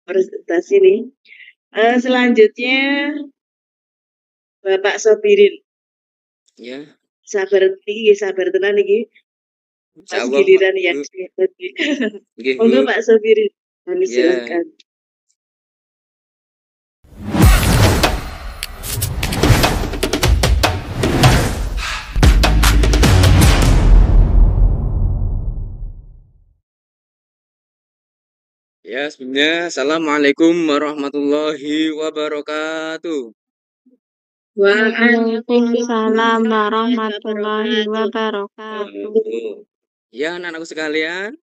presentasi nih. Selanjutnya Bapak Sobirin. Ya. Sabar tenan iki. Pas Insyaallah, giliran Pak. yang tadi. Nggih, Monggo Bu. Pak Sobirin. Kami Ya. silakan. Ya, sebelumnya Assalamualaikum warahmatullahi wabarakatuh. Waalaikumsalam warahmatullahi wabarakatuh. Ya, anak-anakku sekalian,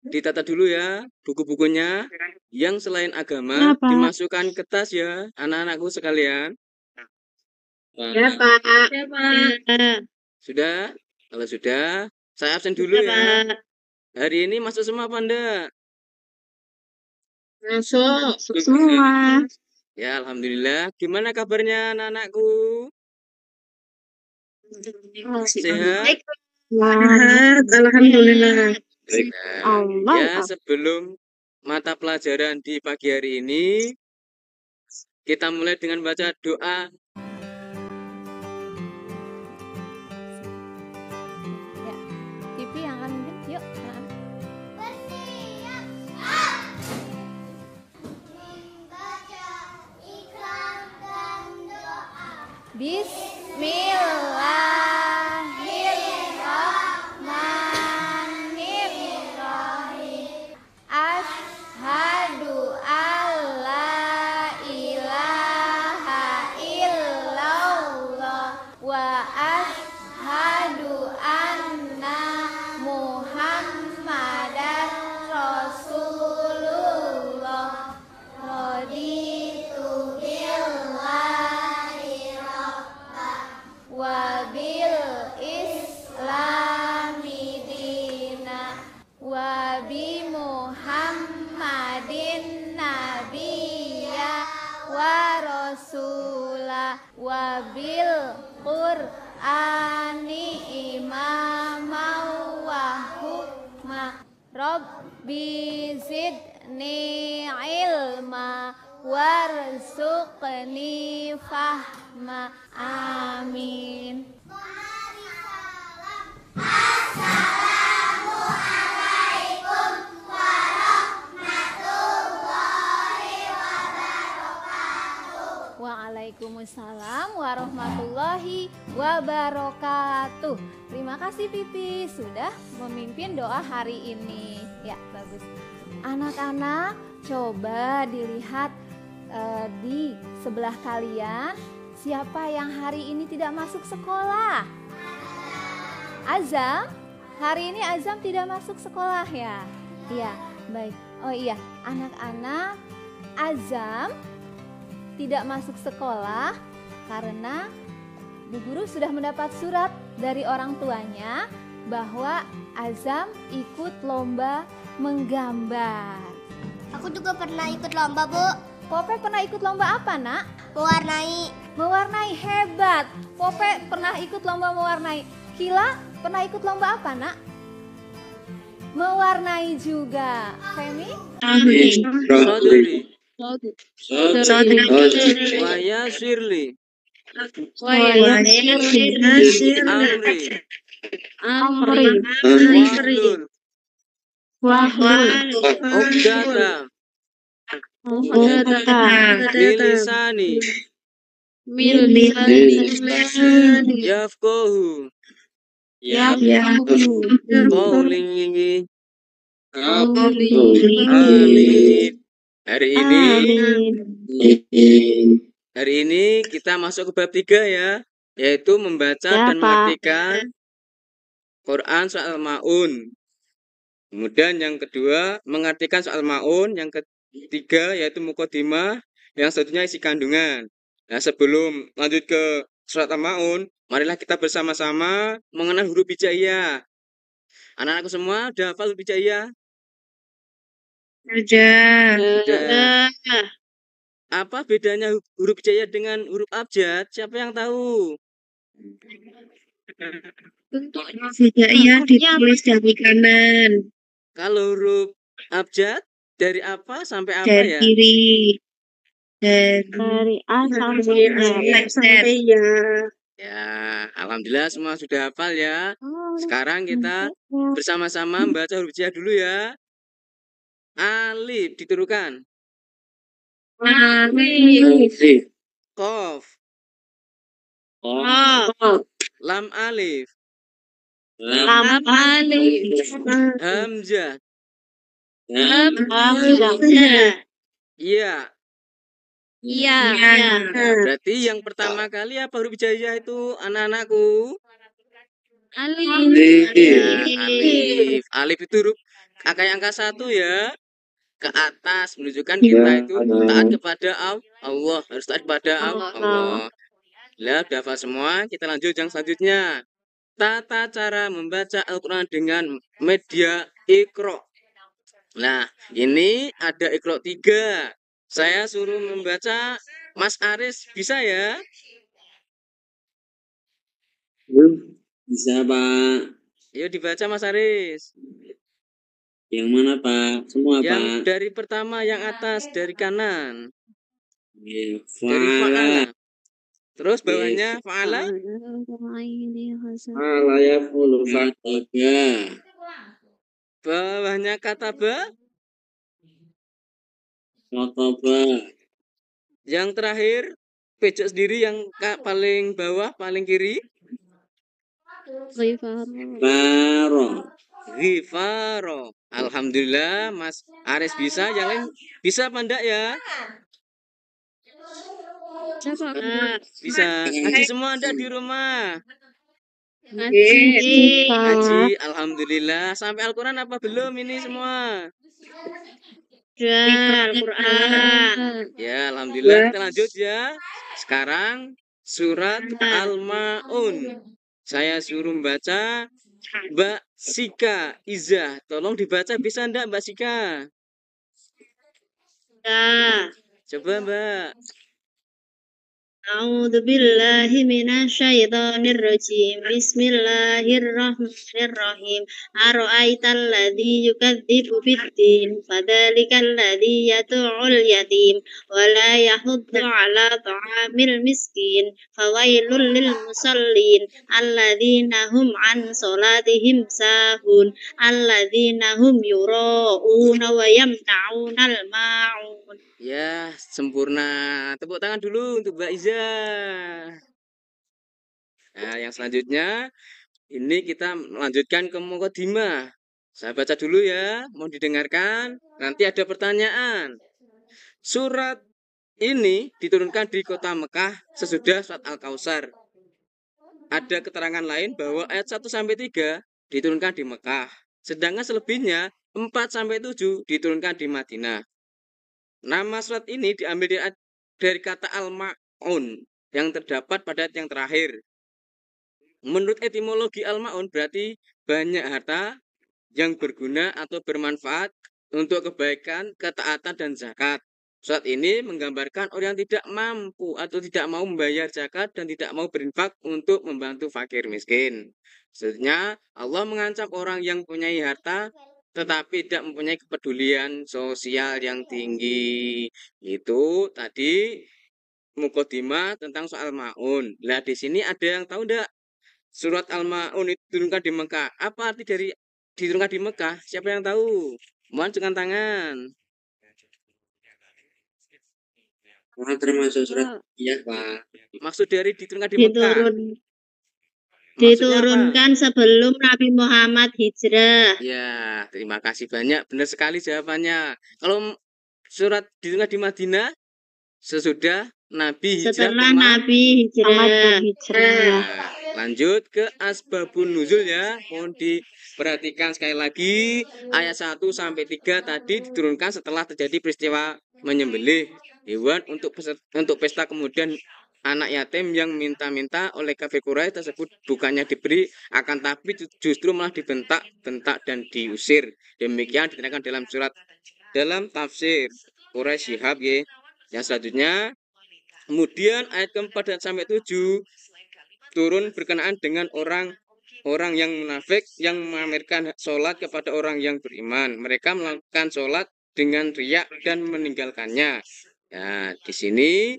ditata dulu ya buku-bukunya. Yang selain agama Kenapa? dimasukkan ke tas ya, anak-anakku sekalian. Ya, Pak. Ya, Pak. Sudah? Kalau sudah, saya absen dulu ya. Hari ini masuk semua apa enggak? Masuk semua. Ya, alhamdulillah. Gimana kabarnya anak-anakku? Sehat? Sehat, alhamdulillah. Nah, ya, sebelum mata pelajaran di pagi hari ini, kita mulai dengan baca doa. Ya, Pipi yang akan mimpin, yuk. Bismillahirrahmanirrahim. Asyhadu alla ilaha illallah wa asyhadu anna Muhammadar Rasulullah. Raditu billahi rabba wa bil islami dina wa bi Muhammadin nabiyya wa rasula wa bil Qur'ani imama wa hukma. Rabbi zidni ilma warzuqni fahma. Amin. Assalamualaikum warahmatullahi wabarakatuh. Waalaikumsalam warahmatullahi wabarakatuh. Terima kasih Pipi sudah memimpin doa hari ini. Ya, bagus. Anak-anak, coba dilihat di sebelah kalian, siapa yang hari ini tidak masuk sekolah? Azam? Hari ini Azam tidak masuk sekolah ya? Iya, baik. Oh iya, anak-anak, Azam tidak masuk sekolah karena Bu Guru sudah mendapat surat dari orang tuanya bahwa Azam ikut lomba menggambar. Aku juga pernah ikut lomba, Bu. Pope pernah ikut lomba apa, Nak? Mewarnai. Mewarnai, hebat. Pope pernah ikut lomba mewarnai. Kila pernah ikut lomba apa, Nak? Mewarnai juga. Femi? Waya Shirley. Amri. Wahlul. Ogdata. Milisani. Yafkohu. Qawli. Amin. Hari ini kita masuk ke bab 3 ya, yaitu membaca dan mengartikan Quran soal Maun. Kemudian yang kedua mengartikan soal Maun, yang ketiga yaitu Muqaddimah, yang selanjutnya isi kandungan. Nah, sebelum lanjut ke surat Al-Maun, marilah kita bersama-sama mengenal huruf hijaiyah. Anak-anakku semua udah hafal huruf hijaiyah? Sudah. Apa bedanya huruf hijaiyah dengan huruf abjad? Siapa yang tahu? Bentuknya hijaiyah ditulis dari kanan. Kalau huruf abjad Dari apa sampai apa Dari ya? kiri. Dari A sampai ya. Ya, alhamdulillah semua sudah hafal ya. Sekarang kita bersama-sama membaca huruf hijaiyah dulu ya. Alif diturukan. Alif. Qaf. Qaf. Lam alif. Lam alif. Hamzah. Hamzah. Iya. Iya. Berarti yang pertama kali apa huruf hijaiyah itu anak-anakku? Alif. Ya, alif. Alif itu huruf angka 1 ya. Ke atas menunjukkan kita itu taat kepada Allah, harus taat kepada Allah. Lah, udah hafal semua, kita lanjut yang selanjutnya. Tata cara membaca Al-Quran dengan media Iqra. Nah, ini ada Iqra 3. Saya suruh membaca Mas Aris, bisa ya? Bisa, Pak. Yuk dibaca Mas Aris. Yang mana, Pak? Semua, Yang Pak. dari pertama, yang atas, dari kanan. Ya, Dari fa'ala. Terus bawahnya fa'ala. Fa'ala ya fulu kataba. Bawahnya kataba. Kataba. Yang terakhir, pojok sendiri yang paling bawah, paling kiri. Baro. Ghifaro. Alhamdulillah, Mas Aris bisa. Yang lain bisa apa enggak ya? Bisa. Ngaji semua enggak di rumah? Ngaji. Alhamdulillah. Sampai Al-Quran apa belum ini semua? Al-Quran. Ya, alhamdulillah. Kita lanjut ya. Sekarang surat Al-Maun. Saya suruh membaca Mbak Sika Iza. Tolong dibaca, bisa enggak Mbak Sika? Coba Mbak. A'udzu billahi minasyaitonir rajim. Bismillahirrahmanirrahim. Ara'aital ladzi yukadzibu biddin, fadzalikal ladzi yad'ul yatim wa la yahuddu 'ala ta'amil miskin, fawailul lil musallin alladzina hum 'an salatihim sahun, alladzina hum yura'una wa yamna'unal ma'un. Ya, sempurna. Tepuk tangan dulu untuk Mbak Iza. Nah, yang selanjutnya ini kita melanjutkan ke Muqaddimah. Saya baca dulu ya, mau didengarkan. Nanti ada pertanyaan. Surat ini diturunkan di kota Mekah sesudah surat Al-Kautsar. Ada keterangan lain bahwa ayat 1-3 diturunkan di Mekah. Sedangkan selebihnya 4-7 diturunkan di Madinah. Nama surat ini diambil dari kata Al-Ma'un yang terdapat pada ayat yang terakhir. Menurut etimologi Al-Ma'un berarti banyak harta yang berguna atau bermanfaat untuk kebaikan, ketaatan, dan zakat. Surat ini menggambarkan orang yang tidak mampu atau tidak mau membayar zakat dan tidak mau berinfak untuk membantu fakir miskin. Selanjutnya, Allah mengancam orang yang mempunyai harta tetapi tidak mempunyai kepedulian sosial yang tinggi. Itu tadi Muqaddimah tentang soal Ma'un. Nah, di sini ada yang tahu enggak? Surat Al-Ma'un itu diturunkan di Mekah. Apa arti dari diturunkan di Mekah? Siapa yang tahu? Mohon dengan tangan. Termasuk surat iya, Pak. Maksud dari diturunkan di Mekah? Diturunkan sebelum Nabi Muhammad hijrah. Ya, terima kasih banyak. Benar sekali jawabannya. Kalau surat diturunkan di Madinah sesudah Nabi hijrah. Setelah Nabi hijrah. Nah, lanjut ke asbabun nuzul ya. Mohon diperhatikan sekali lagi. Ayat 1-3 tadi diturunkan setelah terjadi peristiwa menyembelih hewan untuk pesta, kemudian anak yatim yang minta-minta oleh kafir Quraisy tersebut bukannya diberi, akan tapi justru malah dibentak-bentak dan diusir. Demikian diterangkan dalam tafsir Quraisy Shihab ya. Yang selanjutnya, kemudian ayat keempat dan sampai 7 turun berkenaan dengan orang yang munafik yang mengamirkan sholat kepada orang yang beriman. Mereka melakukan sholat dengan riak dan meninggalkannya. Nah, di sini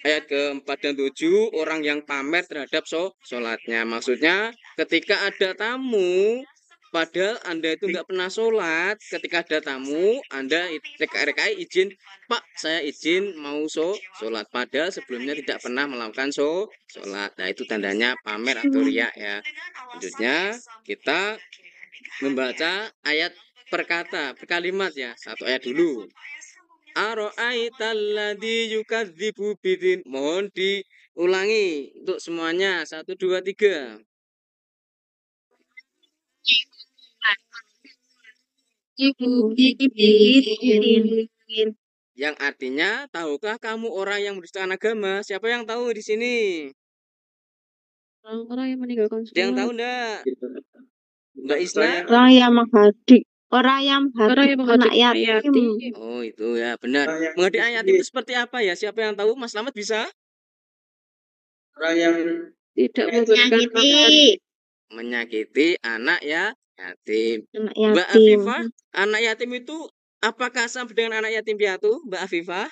ayat ke-4 dan 7 orang yang pamer terhadap sholatnya. Maksudnya ketika ada tamu, padahal Anda itu nggak pernah sholat, ketika ada tamu, Anda rekai izin, Pak, saya izin mau sholat. Padahal sebelumnya tidak pernah melakukan sholat. Nah, itu tandanya pamer atau riak ya. Selanjutnya kita membaca ayat per kata, per kalimat ya. Satu ayat dulu. Aro'aitalladzi yukadzibu bidin. Mohon diulangi untuk semuanya. 1, 2, 3. Yang artinya, tahukah kamu orang yang mendustakan agama? Siapa yang tahu di sini? Orang yang meninggalkan Yang tahu enggak? Mbak Isna? Orang yang menghadik. Orang yang menghadik anak yatim. Oh, itu ya, benar. Menghadik anak yatim itu seperti apa ya? Siapa yang tahu? Mas Slamet bisa? Orang yang Tidak menyakiti Menyakiti anak ya yatim. anak Mbak yatim. Afifah, anak yatim itu apakah sama dengan anak yatim piatu, Mbak Afifah?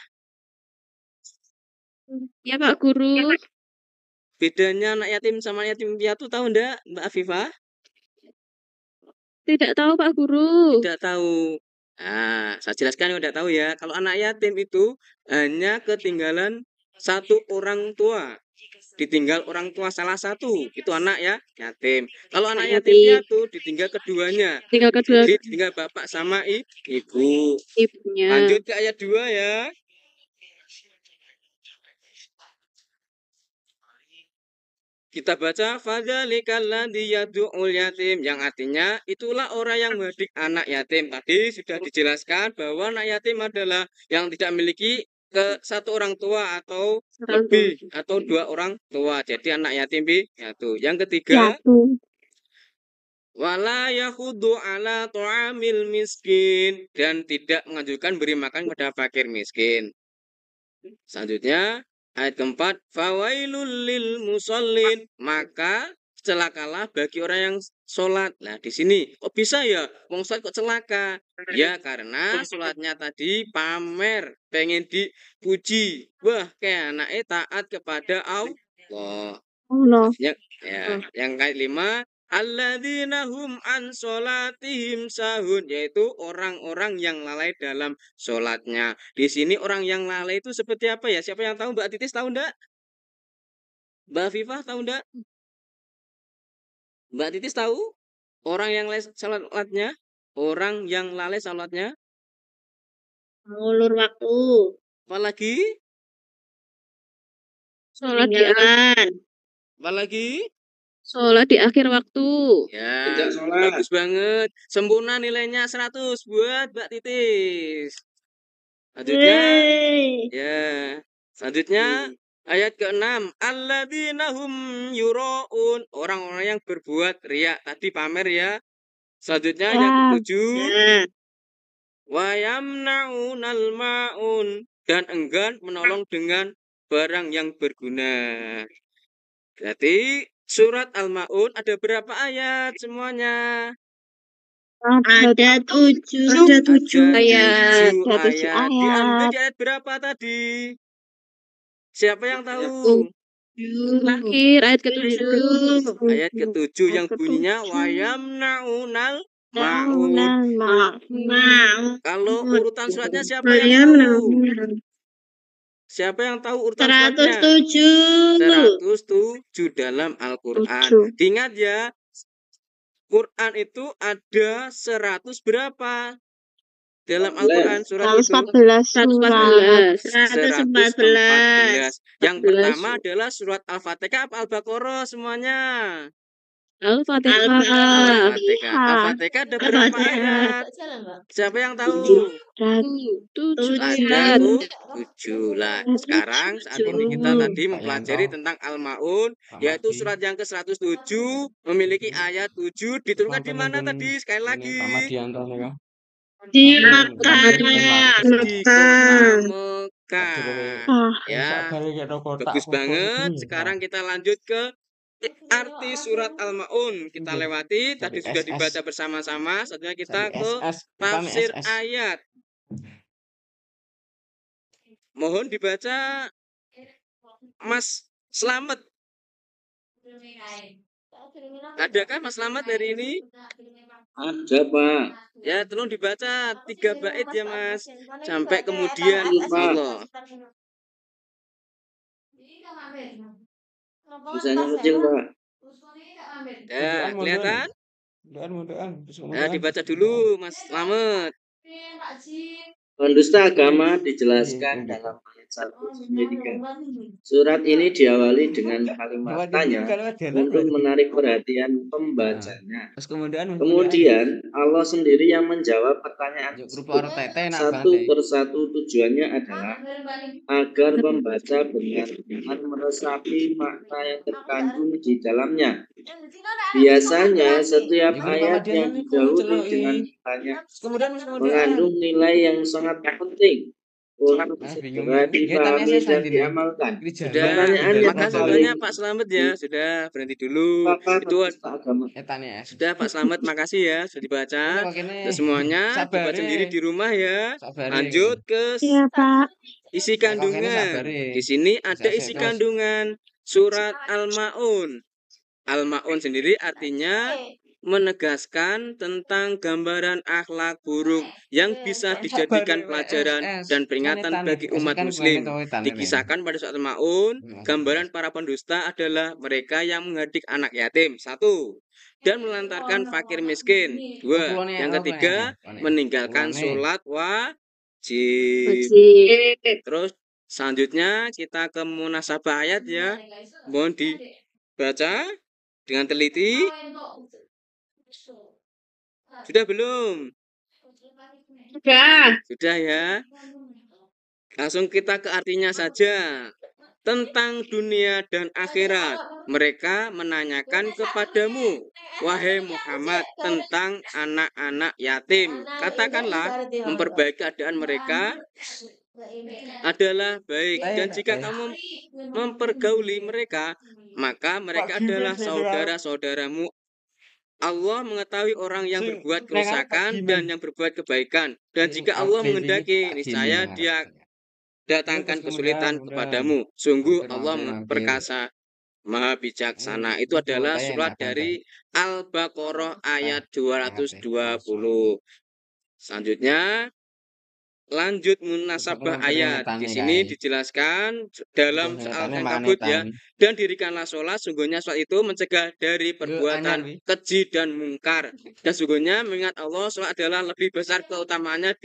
Ya Pak Guru. Bedanya anak yatim sama yatim piatu tahu enggak, Mbak Afifah? Tidak tahu Pak Guru. Tidak tahu. Nah, saya jelaskan yang tidak tahu ya. Kalau anak yatim itu hanya ketinggalan satu orang tua. Ditinggal orang tua salah satu, itu anak ya yatim. Kalau anak yatim piatu ditinggal keduanya. Jadi ditinggal bapak sama ibu. Ibunya. Lanjut ke ayat 2 ya. Kita baca fadzalikal ladzi yad'ul yatim, yang artinya itulah orang yang mendidik anak yatim. Tadi sudah dijelaskan bahwa anak yatim adalah yang tidak memiliki ke satu orang tua atau lebih atau dua orang tua. Jadi anak yatim piatu. Yang ketiga, wala yahudu ala ta'amil miskin, dan tidak menganjurkan beri makan kepada fakir miskin. Selanjutnya ayat keempat, fawailul lil musallin, maka celakalah bagi orang yang sholat. Nah, di sini kok bisa ya wong sholat kok celaka? Ya karena sholatnya tadi pamer, pengen dipuji. Wah, kayak anaknya taat kepada Allah. Yang ke-5, alladzina hum an sholatihim sahun, yaitu orang-orang yang lalai dalam sholatnya. Di sini orang yang lalai itu seperti apa ya? Siapa yang tahu? Mbak Titis tahu enggak? Mbak Fifah tahu enggak? Mbak Titis tahu? Orang yang lalai sholatnya? Orang yang lalai sholatnya? Mengulur waktu. Apalagi? Sholat di akhir. Apalagi? Sholat di akhir waktu. Ya, tidak sholat. bagus banget. Sempurna nilainya 100 buat Mbak Titis. Selanjutnya, ya. Selanjutnya ayat ke-6, alladzina hum yuraun, orang-orang yang berbuat riya. Tadi pamer ya. Selanjutnya yang ke-7, wa yamna'unal ma'un, dan enggan menolong dengan barang yang berguna. Berarti surat Al-Ma'un ada berapa ayat semuanya? Ada 7 ayat. Diambil di ayat berapa tadi? Siapa yang tahu? Akhir ayat ke-7. Ayat ke-7 yang bunyinya wayamnaunal ma'un. Kalau urutan suratnya siapa yang tahu? Siapa yang tahu urutan suratnya? 107 dalam Al-Quran. Ingat ya, Quran itu ada 100 berapa? Dalam Al-Quran surat itu 114. Yang pertama adalah surat Al-Fatihah apa Al-Baqarah semuanya? Al-Fatihah. Al-Fatihah ada berapa ayat? Siapa yang tahu? 7. 7 lah. Sekarang saat ini kita tadi mempelajari tentang Al-Ma'un, yaitu surat yang ke-107 memiliki ayat 7. Diturunkan di mana tadi? Sekali lagi. Di Makkah. Di kota Mekah. Ya, bagus banget. Sekarang kita lanjut ke arti surat Al-Ma'un. Kita lewati, tadi sudah dibaca bersama-sama. Selanjutnya kita ke tafsir ayat. Mohon dibaca Mas Slamet. Adakah Mas Slamet hari ini? Ada, Pak. Ya, tolong dibaca 3 bait ya, Mas. Sampai kemudian Allah. Tulisannya kecil, Pak. Ya, kelihatan? Ya, dibaca dulu Mas Slamet. Pendusta agama dijelaskan dalam ayat 1-3. Surat ini diawali dengan kalimat tanya untuk menarik perhatian pembacanya. Kemudian Allah sendiri yang menjawab pertanyaan tersebut. Satu persatu tujuannya adalah agar pembaca benar-benar meresapi makna yang terkandung di dalamnya. Biasanya setiap ayat yang didahului dengan tanya mengandung nilai yang sangat penting untuk segera dipahami dan diamalkan. Sudah, Pertanyaannya makasih banyak Pak Slamet ya. Sudah, berhenti dulu. Itu agama. sudah Pak Slamet, makasih ya sudah dibaca. Untuk semuanya dibaca sendiri di rumah ya. Lanjut ke Iya, Pak. isi kandungan. Di sini ada isi kandungan surat Al-Maun. Al-Maun sendiri artinya menegaskan tentang gambaran akhlak buruk yang bisa dijadikan pelajaran dan peringatan bagi umat muslim. Dikisahkan pada surat Al-Maun, gambaran para pendusta adalah mereka yang menghardik anak yatim. 1. Dan melantarkan fakir miskin. 2. Yang ketiga, meninggalkan sholat wajib. Terus selanjutnya kita ke munasabah ayat ya. Mohon dibaca dengan teliti. Sudah belum? Sudah ya. Langsung kita ke artinya saja. Tentang dunia dan akhirat, mereka menanyakan kepadamu, wahai Muhammad, tentang anak-anak yatim. Katakanlah, memperbaiki keadaan mereka adalah baik, dan jika kamu mempergauli mereka, maka mereka adalah saudara-saudaramu. Allah mengetahui orang yang berbuat kerusakan dan yang berbuat kebaikan, dan jika Allah menghendaki, niscaya Dia datangkan kesulitan kepadamu. Sungguh Allah perkasa, Maha bijaksana. Itu adalah surat dari Al-Baqarah ayat 220. Selanjutnya lanjut munasabah ayat. Di sini dijelaskan dalam soal kabut ya. Dan dirikanlah sholat, sungguhnya sholat itu mencegah dari perbuatan keji dan mungkar. Dan sungguhnya mengingat Allah, sholat adalah lebih besar keutamaannya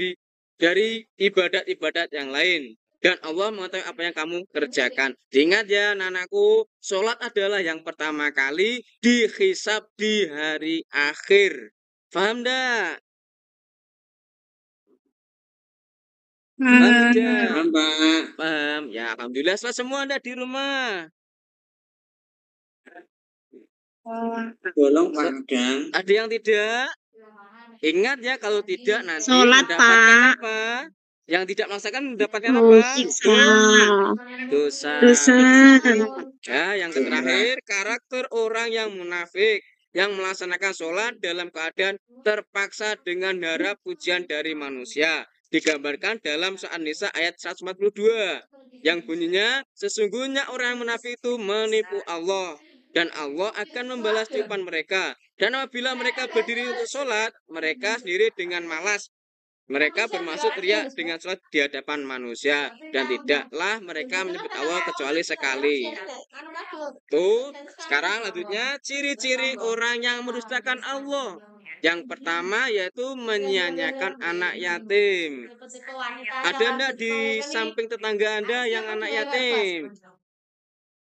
dari ibadat-ibadat yang lain. Dan Allah mengetahui apa yang kamu kerjakan. Ingat ya anak-anakku, sholat adalah yang pertama kali dihisab di hari akhir. Paham enggak? Paham tidak? Paham, Pak. Paham. Ya, alhamdulillah setelah semua Anda di rumah. Tolong pandang. Ada yang tidak? Ingat ya, kalau tidak nanti Sholat, mendapatkan Pak. apa? Yang tidak melaksanakan mendapatkan apa? Dosa. Ya, yang terakhir, karakter orang yang munafik yang melaksanakan sholat dalam keadaan terpaksa dengan harap pujian dari manusia. Digambarkan dalam Surat An-Nisa ayat 142 yang bunyinya, sesungguhnya orang yang munafik itu menipu Allah dan Allah akan membalas tipuan mereka. Dan apabila mereka berdiri untuk sholat, mereka sendiri dengan malas. Mereka bermaksud riya dengan sholat di hadapan manusia, dan tidaklah mereka menyebut Allah kecuali sekali. Tuh, sekarang lanjutnya ciri-ciri orang yang mendustakan Allah. Yang pertama yaitu menyia-nyiakan anak yatim. Ada enggak di samping tetangga Anda yang anak yatim?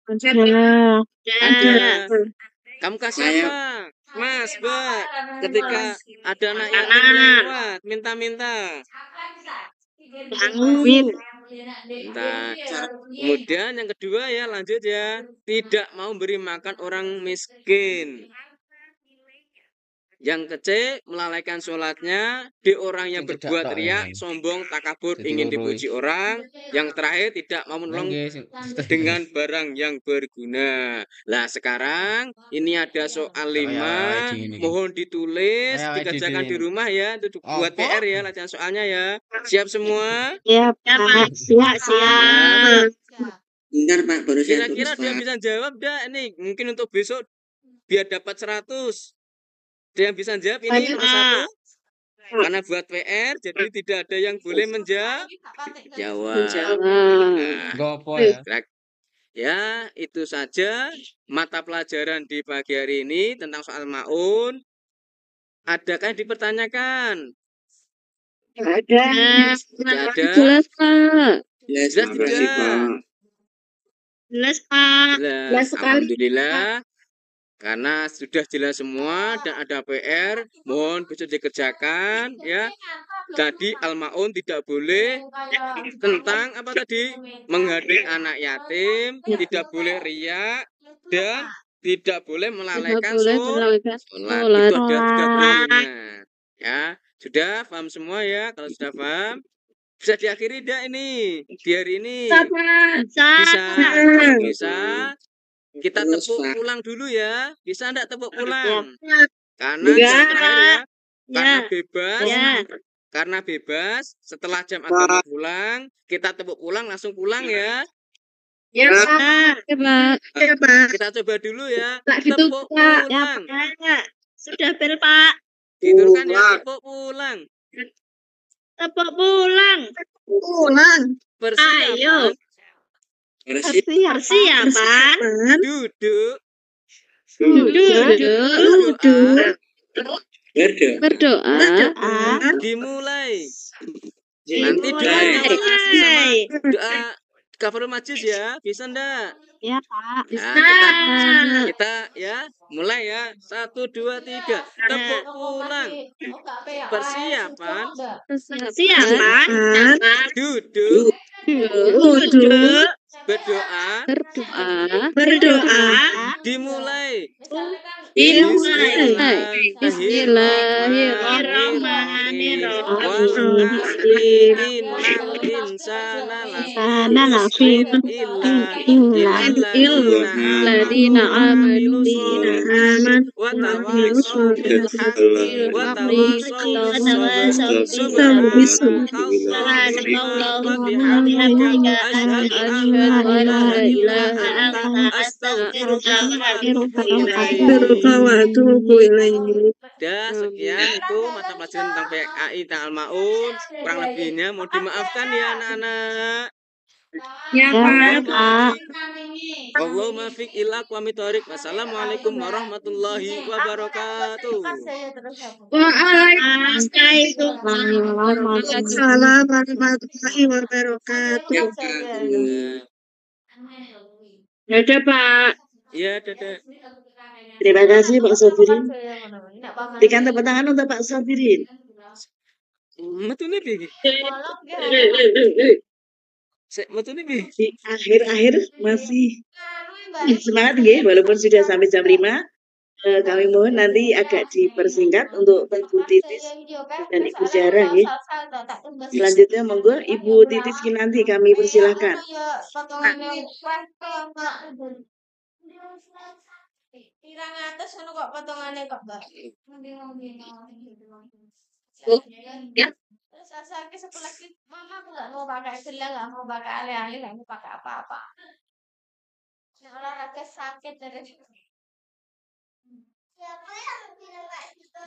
Ada. Kamu kasih apa? Mas, Mbak, ketika ada anak yatim lewat, minta-minta. Minta. Kemudian yang kedua ya, lanjut ya. Tidak mau beri makan orang miskin. Yang kecil melalaikan sholatnya, D orang yang berbuat riak, sombong, takabur, ingin dipuji orang. Yang terakhir tidak mau menolong dengan barang yang berguna. Lah sekarang ini ada soal 5, mohon ditulis, dikerjakan di rumah ya, itu buat PR ya, latihan soalnya ya. Siap semua? Ya, Pak. Siap. Bentar Pak, baru saya tulis Kira-kira dia Pak. bisa jawab dah ini, mungkin untuk besok biar dapat 100. Ada yang bisa jawab ini nomor 1? Karena buat PR, jadi tidak ada yang boleh menjawab. Nah, ya, itu saja mata pelajaran di pagi hari ini tentang soal maun. Adakah yang dipertanyakan? Ada. Tidak ada. Jelas, Pak. Jelas, Jelas makasih tidak? Pak. Jelas, Pak. Jelas. Alhamdulillah. Karena sudah jelas semua dan ada PR, mohon bisa dikerjakan ya. Tadi al-maun tidak boleh tentang apa tadi? Menghadik anak yatim, tidak boleh riak dan tidak boleh melalaikan sholat. Itu ada 3 poinnya. Ya, sudah paham semua ya? Kalau sudah paham, bisa diakhiri tidak ini di hari ini? Bisa. Kalau bisa, kita Terus, tepuk Pak. pulang dulu ya. Bisa enggak tepuk pulang? Ya. Karena Ya. jam terakhir ya. Karena Ya. bebas. Ya. Karena bebas setelah jam agama pulang, kita tepuk pulang langsung pulang ya. Ya, Pak. Ya, Pak. Kita coba dulu ya. Tak gitu, Tepuk Pak. pulang. Ya, Sudah bel, Pak. Tidurkan ya, tepuk pulang. Tepuk pulang. Persiapan. Ayo. Persiapan. Duduk. Berdoa. Dimulai. Nanti doanya sama doa kafaratul majlis ya. Bisa enggak? Ya, Pak. Nah, kita ya mulai ya. 1, 2, 3. Tepuk pulang. Persiapan. Duduk. Berdoa. Dimulai. Bismillahirrahmanirrahim. Ladina amanu Dah, sekian itu mata pelajaran tentang PKI tentang Al-Maun. Kurang lebihnya mau dimaafkan ya anak-anak. Ya, Pak. Allahumma fiq ila aqwamit thoriq. Wassalamualaikum warahmatullahi wabarakatuh. Waalaikumsalam warahmatullahi wabarakatuh. Dadah, Pak. Ya, dadah. Terima kasih Pak Sobirin. Berikan tepuk tangan untuk Pak Sobirin. Metune piye iki? Metune piye? Di akhir-akhir masih semangat nggih, walaupun sudah sampai jam 5. Kami mohon nanti agak dipersingkat untuk Ibu Titis dan Ibu Zara ya. Selanjutnya monggo Ibu Titis nanti kami persilahkan. Pirang atas ono kok potongane kok, Mbak. Ya. Terus asal ke sekolah lagi, Mama aku nggak mau pakai gelang, nggak mau pakai alih-alih, nggak mau pakai apa-apa. Nah, olahraga sakit dari siapa yang bilang kayak gitu?